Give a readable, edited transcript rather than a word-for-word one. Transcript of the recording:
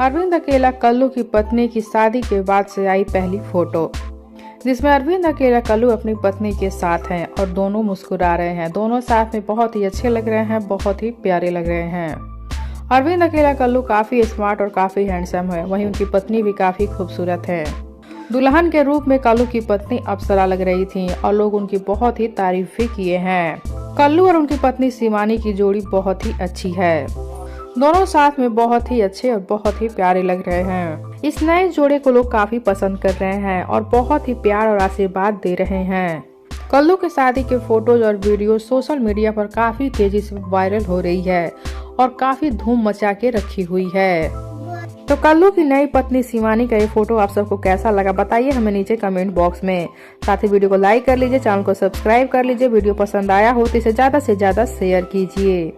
अरविंद अकेला कल्लू की पत्नी की शादी के बाद से आई पहली फोटो, जिसमें अरविंद अकेला कल्लू अपनी पत्नी के साथ हैं और दोनों मुस्कुरा रहे हैं। दोनों साथ में बहुत ही अच्छे लग रहे हैं, बहुत ही प्यारे लग रहे हैं। अरविंद अकेला कल्लू काफी स्मार्ट और काफी हैंडसम है, वहीं उनकी पत्नी भी काफी खूबसूरत है। दुल्हन के रूप में कल्लू की पत्नी अप्सरा लग रही थी और लोग उनकी बहुत ही तारीफ भी किए हैं। कल्लू और उनकी पत्नी शिवानी की जोड़ी बहुत ही अच्छी है। दोनों साथ में बहुत ही अच्छे और बहुत ही प्यारे लग रहे हैं। इस नए जोड़े को लोग काफी पसंद कर रहे हैं और बहुत ही प्यार और आशीर्वाद दे रहे हैं। कल्लू के शादी के फोटोज और वीडियो सोशल मीडिया पर काफी तेजी से वायरल हो रही है और काफी धूम मचा के रखी हुई है। तो कल्लू की नई पत्नी शिवानी का ये फोटो आप सबको कैसा लगा बताइए हमें नीचे कमेंट बॉक्स में। साथ ही वीडियो को लाइक कर लीजिए, चैनल को सब्सक्राइब कर लीजिए। वीडियो पसंद आया हो तो इसे ज्यादा से ज्यादा शेयर कीजिए।